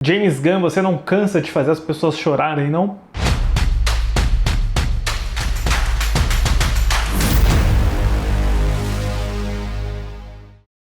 James Gunn, você não cansa de fazer as pessoas chorarem, não?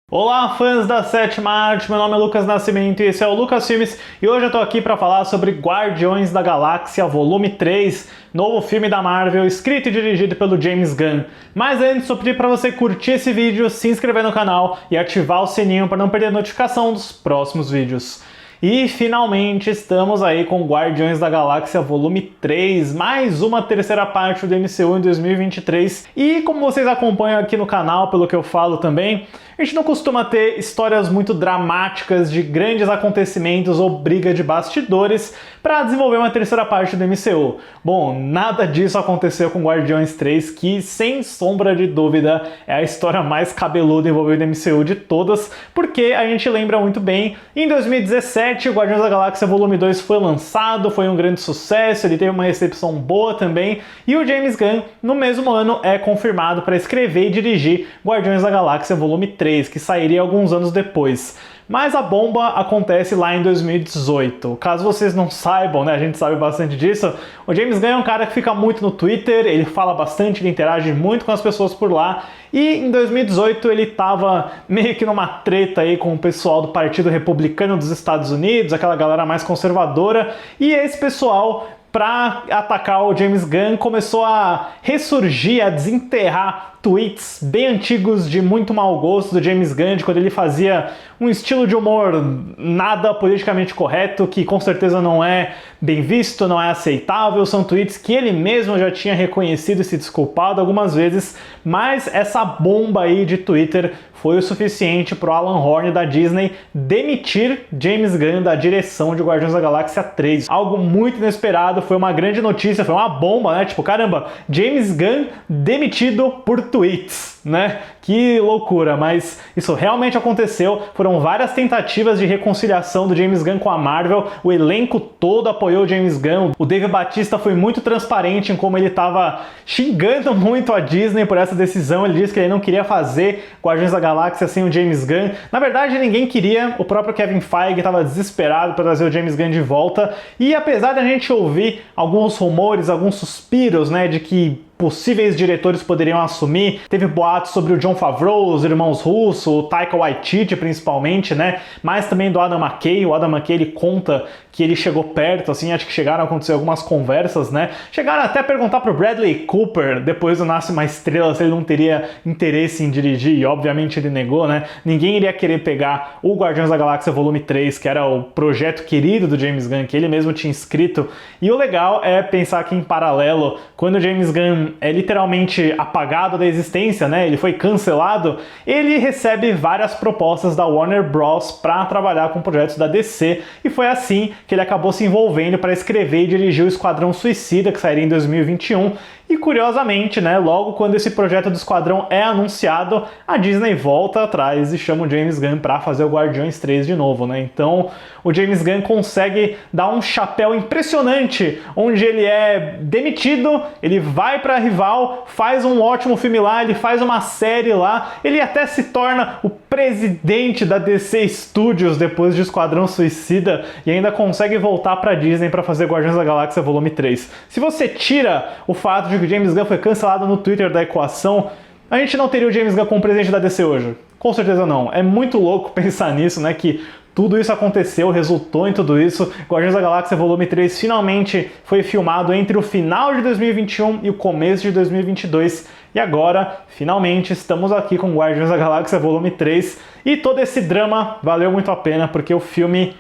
Olá, fãs da Sétima Arte, meu nome é Lucas Nascimento e esse é o Lucas Filmes e hoje eu tô aqui para falar sobre Guardiões da Galáxia Volume 3, novo filme da Marvel, escrito e dirigido pelo James Gunn. Mas antes, eu pedi para você curtir esse vídeo, se inscrever no canal e ativar o sininho para não perder a notificação dos próximos vídeos. E finalmente estamos aí com Guardiões da Galáxia Volume 3, mais uma terceira parte do MCU em 2023. E como vocês acompanham aqui no canal, pelo que eu falo também, a gente não costuma ter histórias muito dramáticas de grandes acontecimentos ou briga de bastidores para desenvolver uma terceira parte do MCU. Bom, nada disso aconteceu com Guardiões 3, que sem sombra de dúvida é a história mais cabeluda envolvida no MCU de todas, porque a gente lembra muito bem, em 2017 o Guardiões da Galáxia Volume 2 foi lançado, foi um grande sucesso, ele teve uma recepção boa também, e o James Gunn no mesmo ano é confirmado para escrever e dirigir Guardiões da Galáxia Volume 3, que sairia alguns anos depois. Mas a bomba acontece lá em 2018. Caso vocês não saibam, né, a gente sabe bastante disso, o James Gunn é um cara que fica muito no Twitter, ele fala bastante, ele interage muito com as pessoas por lá, e em 2018 ele estava meio que numa treta aí com o pessoal do Partido Republicano dos Estados Unidos, aquela galera mais conservadora, e esse pessoal, para atacar o James Gunn, começou a ressurgir, a desenterrar tweets bem antigos de muito mau gosto do James Gunn, de quando ele fazia um estilo de humor nada politicamente correto, que com certeza não é bem visto, não é aceitável. São tweets que ele mesmo já tinha reconhecido e se desculpado algumas vezes, mas essa bomba aí de Twitter foi o suficiente para o Alan Horn da Disney demitir James Gunn da direção de Guardiões da Galáxia 3. Algo muito inesperado, foi uma grande notícia, foi uma bomba, né? Tipo, caramba, James Gunn demitido por tweets, né? Que loucura, mas isso realmente aconteceu. Foram várias tentativas de reconciliação do James Gunn com a Marvel, o elenco todo apoiou o James Gunn, o Dave Bautista foi muito transparente em como ele estava xingando muito a Disney por essa decisão. Ele disse que ele não queria fazer Guardiões da Galáxia sem o James Gunn. Na verdade, ninguém queria, o próprio Kevin Feige estava desesperado para trazer o James Gunn de volta, e apesar da gente ouvir alguns rumores, alguns suspiros, né, de que possíveis diretores poderiam assumir. Teve boatos sobre o Jon Favreau, os irmãos Russo, o Taika Waititi principalmente, né? Mas também do Adam McKay. O Adam McKay, ele conta que ele chegou perto, assim, acho que chegaram a acontecer algumas conversas, né? Chegaram até a perguntar pro Bradley Cooper, depois do Nasce Uma Estrela, se ele não teria interesse em dirigir, e obviamente ele negou, né? Ninguém iria querer pegar o Guardiões da Galáxia Volume 3, que era o projeto querido do James Gunn, que ele mesmo tinha escrito. E o legal é pensar que em paralelo, quando o James Gunn é literalmente apagado da existência, né? Ele foi cancelado, ele recebe várias propostas da Warner Bros. Para trabalhar com projetos da DC, e foi assim que ele acabou se envolvendo para escrever e dirigir o Esquadrão Suicida, que sairia em 2021. E curiosamente, né, logo quando esse projeto do Esquadrão é anunciado, a Disney volta atrás e chama o James Gunn para fazer o Guardiões 3 de novo, né? Então, o James Gunn consegue dar um chapéu impressionante, onde ele é demitido, ele vai para rival, faz um ótimo filme lá, ele faz uma série lá, ele até se torna o presidente da DC Studios depois de Esquadrão Suicida e ainda consegue voltar para Disney para fazer Guardiões da Galáxia Volume 3. Se você tira o fato de que o James Gunn foi cancelado no Twitter da equação, a gente não teria o James Gunn como presidente da DC hoje. Com certeza não. É muito louco pensar nisso, né? Que tudo isso aconteceu, resultou em tudo isso. Guardiões da Galáxia Volume 3 finalmente foi filmado entre o final de 2021 e o começo de 2022. E agora, finalmente, estamos aqui com Guardiões da Galáxia Volume 3. E todo esse drama valeu muito a pena, porque o filme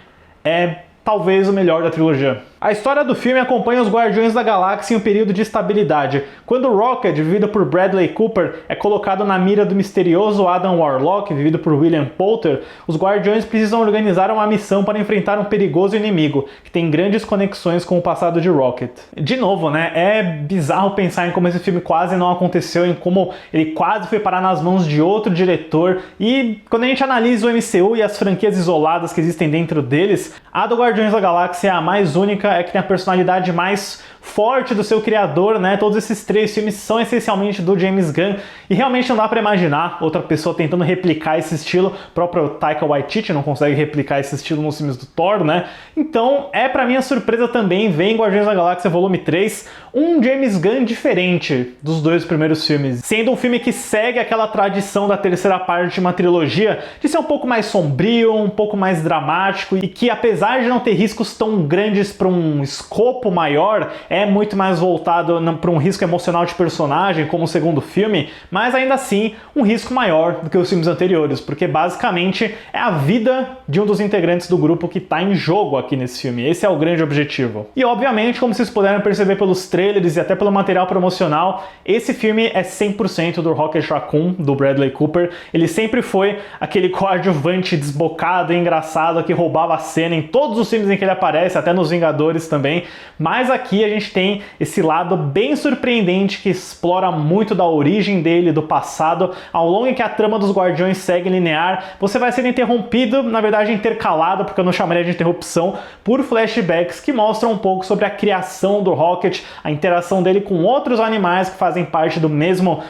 é talvez o melhor da trilogia. A história do filme acompanha os Guardiões da Galáxia em um período de estabilidade. Quando Rocket, vivido por Bradley Cooper, é colocado na mira do misterioso Adam Warlock, vivido por William Poulter, os Guardiões precisam organizar uma missão para enfrentar um perigoso inimigo, que tem grandes conexões com o passado de Rocket. De novo, né, é bizarro pensar em como esse filme quase não aconteceu, em como ele quase foi parar nas mãos de outro diretor, e quando a gente analisa o MCU e as franquias isoladas que existem dentro deles, a do Guardiões da Galáxia é a mais única, é que tem a personalidade mais forte do seu criador, né? Todos esses 3 filmes são essencialmente do James Gunn e realmente não dá pra imaginar outra pessoa tentando replicar esse estilo. O próprio Taika Waititi não consegue replicar esse estilo nos filmes do Thor, né? Então, pra minha surpresa também, vem Guardiões da Galáxia Volume 3, um James Gunn diferente dos 2 primeiros filmes, sendo um filme que segue aquela tradição da terceira parte de uma trilogia de ser um pouco mais sombrio, um pouco mais dramático e que, apesar de não ter riscos tão grandes para um escopo maior, é muito mais voltado para um risco emocional de personagem, como o segundo filme, mas ainda assim um risco maior do que os filmes anteriores, porque basicamente é a vida de um dos integrantes do grupo que está em jogo aqui nesse filme. Esse é o grande objetivo. E obviamente, como vocês puderam perceber pelos trailers e até pelo material promocional, esse filme é 100% do Rocket Raccoon, do Bradley Cooper. Ele sempre foi aquele coadjuvante desbocado e engraçado que roubava a cena em todos os filmes em que ele aparece, até nos Vingadores também, mas aqui a gente tem esse lado bem surpreendente que explora muito da origem dele, do passado, ao longo em que a trama dos Guardiões segue linear. Você vai ser interrompido, na verdade intercalado, porque eu não chamaria de interrupção, por flashbacks que mostram um pouco sobre a criação do Rocket, a interação dele com outros animais que fazem parte do mesmo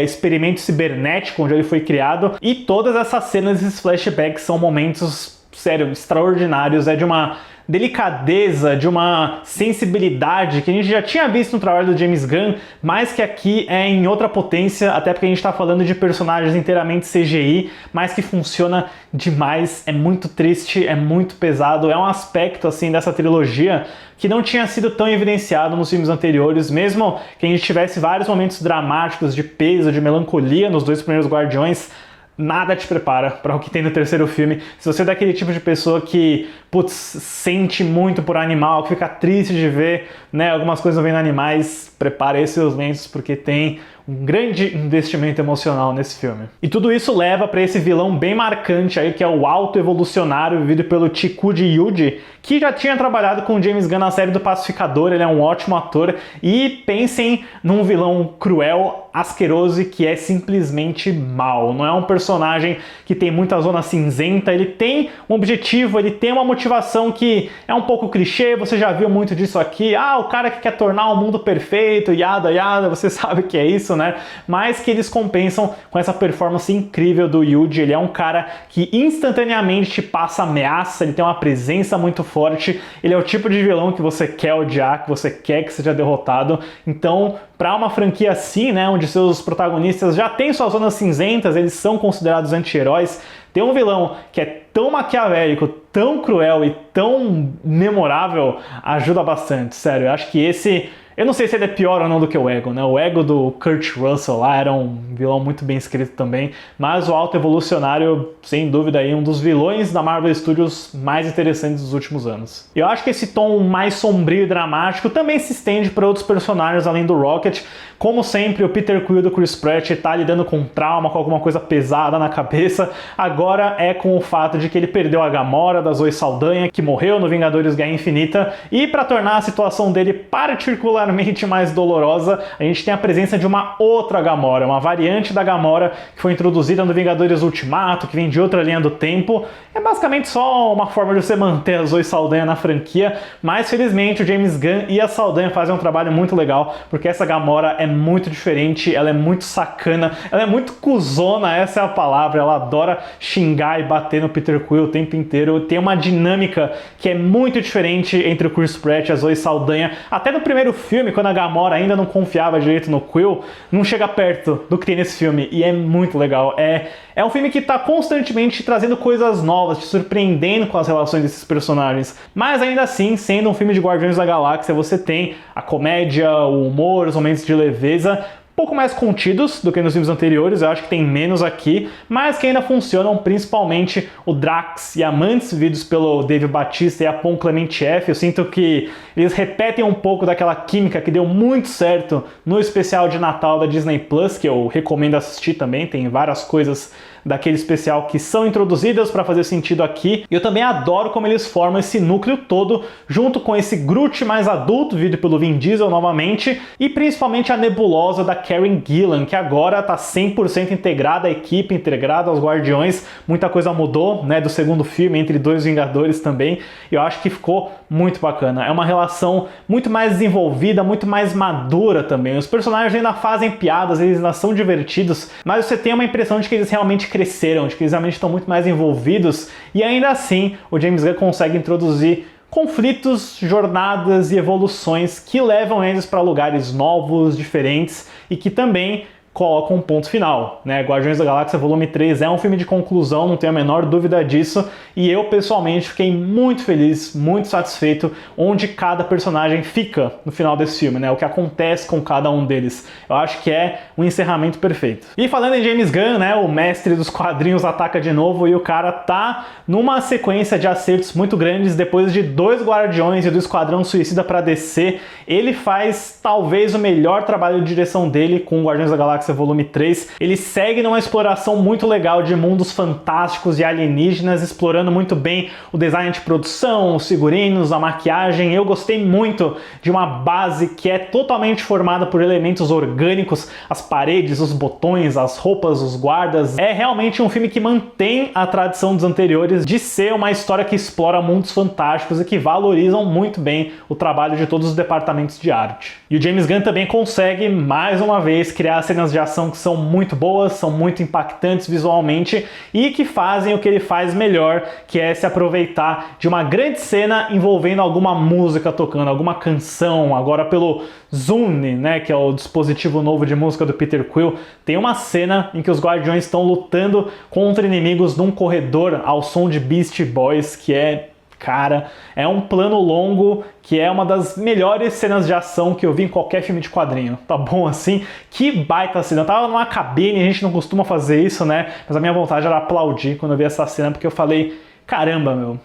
experimento cibernético onde ele foi criado, e todas essas cenas, esses flashbacks são momentos, sério, extraordinários, é de uma delicadeza, de uma sensibilidade que a gente já tinha visto no trabalho do James Gunn, mas que aqui é em outra potência, até porque a gente está falando de personagens inteiramente CGI, mas que funciona demais, é muito triste, é muito pesado, é um aspecto assim dessa trilogia que não tinha sido tão evidenciado nos filmes anteriores, mesmo que a gente tivesse vários momentos dramáticos, de peso, de melancolia nos 2 primeiros Guardiões. Nada te prepara para o que tem no terceiro filme. Se você é daquele tipo de pessoa que, putz, sente muito por animal, que fica triste de ver, né, algumas coisas vendo animais, prepare seus lenços porque tem um grande investimento emocional nesse filme. E tudo isso leva para esse vilão bem marcante aí, que é o Alto Evolucionário, vivido pelo Chikuji Yuji, que já tinha trabalhado com o James Gunn na série do Pacificador, ele é um ótimo ator, e pensem num vilão cruel, asqueroso e que é simplesmente mau. Não é um personagem que tem muita zona cinzenta, ele tem um objetivo, ele tem uma motivação que é um pouco clichê, você já viu muito disso aqui, o cara que quer tornar o mundo perfeito, yada yada, você sabe que é isso, né? Mas que eles compensam com essa performance incrível do Yuji. Ele é um cara que instantaneamente te passa ameaça, ele tem uma presença muito forte, ele é o tipo de vilão que você quer odiar, que você quer que seja derrotado. Então, para uma franquia assim, né, onde seus protagonistas já têm suas zonas cinzentas, eles são considerados anti-heróis, ter um vilão que é tão maquiavélico, tão cruel e tão memorável ajuda bastante, sério. Eu acho que esse... Eu não sei se ele é pior ou não do que o Ego, né? O Ego do Kurt Russell lá era um vilão muito bem escrito também, mas o Alto Evolucionário, sem dúvida, aí um dos vilões da Marvel Studios mais interessantes dos últimos anos. Eu acho que esse tom mais sombrio e dramático também se estende para outros personagens além do Rocket. Como sempre, o Peter Quill do Chris Pratt está lidando com trauma, com alguma coisa pesada na cabeça. Agora é com o fato de que ele perdeu a Gamora, da Zoe Saldanha, que morreu no Vingadores Guerra Infinita, e para tornar a situação dele particularmente mais dolorosa, a gente tem a presença de uma outra Gamora, uma variante da Gamora que foi introduzida no Vingadores Ultimato, que vem de outra linha do tempo. É basicamente só uma forma de você manter a Zoe Saldanha na franquia, mas felizmente o James Gunn e a Saldanha fazem um trabalho muito legal, porque essa Gamora é muito diferente, ela é muito sacana, ela é muito cuzona, essa é a palavra, ela adora xingar e bater no Peter Quill o tempo inteiro, tem uma dinâmica que é muito diferente entre o Chris Pratt e a Zoe Saldanha. Até no primeiro filme, quando a Gamora ainda não confiava direito no Quill, não chega perto do que tem nesse filme, e é muito legal. É um filme que está constantemente trazendo coisas novas, te surpreendendo com as relações desses personagens, mas ainda assim, sendo um filme de Guardiões da Galáxia, você tem a comédia, o humor, os momentos de leveza, pouco mais contidos do que nos filmes anteriores, eu acho que tem menos aqui, mas que ainda funcionam, principalmente o Drax e a Mantis, vividos pelo Dave Bautista e a Pom Klementieff. Eu sinto que eles repetem um pouco daquela química que deu muito certo no especial de Natal da Disney Plus, que eu recomendo assistir também, tem várias coisas daquele especial que são introduzidas para fazer sentido aqui. E eu também adoro como eles formam esse núcleo todo, junto com esse Groot mais adulto, vindo pelo Vin Diesel novamente, e principalmente a nebulosa da Karen Gillan, que agora tá 100% integrada à equipe, integrada aos Guardiões. Muita coisa mudou, né, do segundo filme, entre dois Vingadores também, e eu acho que ficou muito bacana. É uma relação muito mais desenvolvida, muito mais madura também. Os personagens ainda fazem piadas, eles ainda são divertidos, mas você tem uma impressão de que eles realmente cresceram, de que eles realmente estão muito mais envolvidos, e ainda assim o James Gunn consegue introduzir conflitos, jornadas e evoluções que levam eles para lugares novos, diferentes, e que também colocam um ponto final, né? Guardiões da Galáxia Volume 3 é um filme de conclusão, não tenho a menor dúvida disso, e eu pessoalmente fiquei muito feliz, muito satisfeito onde cada personagem fica no final desse filme, né? O que acontece com cada um deles. Eu acho que é um encerramento perfeito. E falando em James Gunn, né? O mestre dos quadrinhos ataca de novo e o cara tá numa sequência de acertos muito grandes. Depois de 2 Guardiões e do Esquadrão Suicida para DC, ele faz talvez o melhor trabalho de direção dele com Guardiões da Galáxia Volume 3. Ele segue numa exploração muito legal de mundos fantásticos e alienígenas, explorando muito bem o design de produção, os figurinos, a maquiagem. Eu gostei muito de uma base que é totalmente formada por elementos orgânicos, as paredes, os botões, as roupas, os guardas. É realmente um filme que mantém a tradição dos anteriores de ser uma história que explora mundos fantásticos e que valorizam muito bem o trabalho de todos os departamentos de arte. E o James Gunn também consegue, mais uma vez, criar cenas de ação que são muito boas, são muito impactantes visualmente e que fazem o que ele faz melhor, que é se aproveitar de uma grande cena envolvendo alguma música tocando, alguma canção. Agora pelo Zune, né, que é o dispositivo novo de música do Peter Quill, tem uma cena em que os Guardiões estão lutando contra inimigos num corredor ao som de Beastie Boys, que é... Cara, é um plano longo que é uma das melhores cenas de ação que eu vi em qualquer filme de quadrinho. Tá bom assim? Que baita cena. Eu tava numa cabine, a gente não costuma fazer isso, né? Mas a minha vontade era aplaudir quando eu vi essa cena, porque eu falei... Caramba, meu,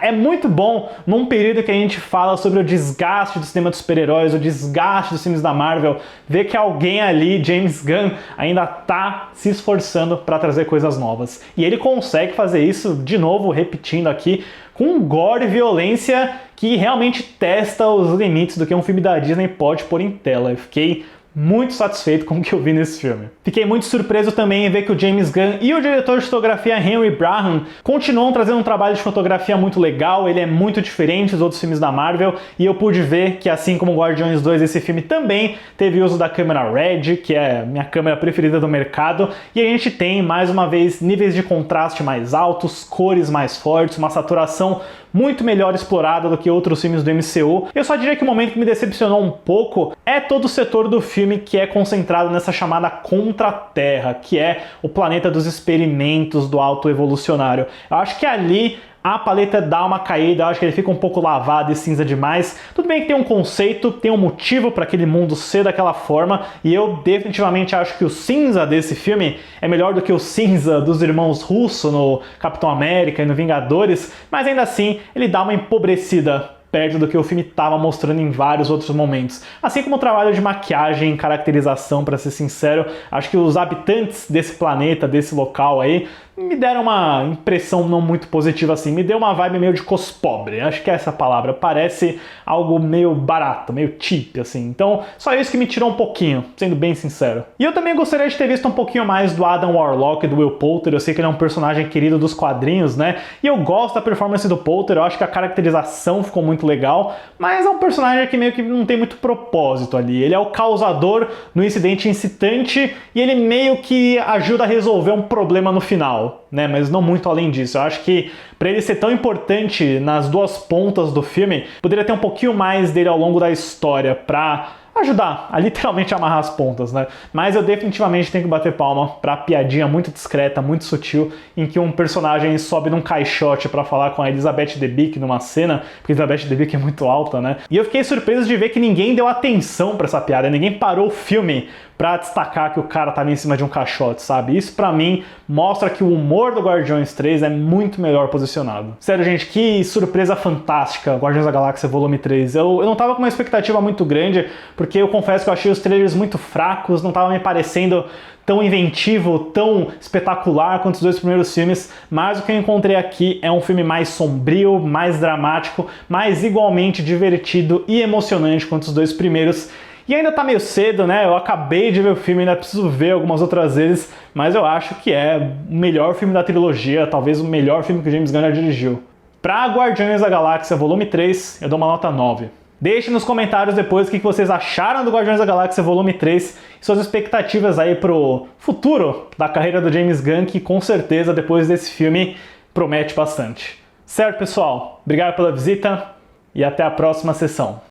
é muito bom num período que a gente fala sobre o desgaste do cinema dos super-heróis, o desgaste dos filmes da Marvel, ver que alguém ali, James Gunn, ainda tá se esforçando para trazer coisas novas. E ele consegue fazer isso, de novo, repetindo aqui, com gore e violência que realmente testa os limites do que um filme da Disney pode pôr em tela. Eu fiquei muito satisfeito com o que eu vi nesse filme. Fiquei muito surpreso também em ver que o James Gunn e o diretor de fotografia Henry Braham continuam trazendo um trabalho de fotografia muito legal. Ele é muito diferente dos outros filmes da Marvel e eu pude ver que, assim como Guardiões 2, esse filme também teve uso da câmera Red, que é a minha câmera preferida do mercado, e a gente tem, mais uma vez, níveis de contraste mais altos, cores mais fortes, uma saturação muito melhor explorada do que outros filmes do MCU. Eu só diria que o momento que me decepcionou um pouco é todo o setor do filme que é concentrado nessa chamada Contra-Terra, que é o planeta dos experimentos do autoevolucionário. Eu acho que ali a paleta dá uma caída, eu acho que ele fica um pouco lavado e cinza demais. Tudo bem que tem um conceito, tem um motivo para aquele mundo ser daquela forma, e eu definitivamente acho que o cinza desse filme é melhor do que o cinza dos irmãos Russo no Capitão América e no Vingadores, mas ainda assim ele dá uma empobrecida perto do que o filme estava mostrando em vários outros momentos. Assim como o trabalho de maquiagem e caracterização, para ser sincero, acho que os habitantes desse planeta, desse local aí, me deram uma impressão não muito positiva assim, me deu uma vibe meio de cospobre, acho que é essa a palavra, parece algo meio barato, meio cheap assim, então só isso que me tirou um pouquinho, sendo bem sincero. E eu também gostaria de ter visto um pouquinho mais do Adam Warlock e do Will Poulter, eu sei que ele é um personagem querido dos quadrinhos, né, e eu gosto da performance do Poulter, eu acho que a caracterização ficou muito legal, mas é um personagem que meio que não tem muito propósito ali, ele é o causador no incidente incitante e ele meio que ajuda a resolver um problema no final, né? Mas não muito além disso. Eu acho que para ele ser tão importante nas duas pontas do filme, poderia ter um pouquinho mais dele ao longo da história para ajudar a literalmente amarrar as pontas, né? Mas eu definitivamente tenho que bater palma pra piadinha muito discreta, muito sutil, em que um personagem sobe num caixote pra falar com a Elizabeth Debicki numa cena, porque a Elizabeth Debicki é muito alta, né? E eu fiquei surpreso de ver que ninguém deu atenção pra essa piada, ninguém parou o filme pra destacar que o cara tava em cima de um caixote, sabe? Isso pra mim mostra que o humor do Guardiões 3 é muito melhor posicionado. Sério, gente, que surpresa fantástica, Guardiões da Galáxia Volume 3. Eu não tava com uma expectativa muito grande, porque eu confesso que eu achei os trailers muito fracos, não tava me parecendo tão inventivo, tão espetacular quanto os dois primeiros filmes, mas o que eu encontrei aqui é um filme mais sombrio, mais dramático, mas igualmente divertido e emocionante quanto os dois primeiros. E ainda tá meio cedo, né? Eu acabei de ver o filme, ainda preciso ver algumas outras vezes, mas eu acho que é o melhor filme da trilogia, talvez o melhor filme que o James Gunn já dirigiu. Pra Guardiões da Galáxia Volume 3, eu dou uma nota 9. Deixe nos comentários depois o que vocês acharam do Guardiões da Galáxia Volume 3 e suas expectativas aí pro futuro da carreira do James Gunn, que com certeza depois desse filme promete bastante. Certo, pessoal? Obrigado pela visita e até a próxima sessão.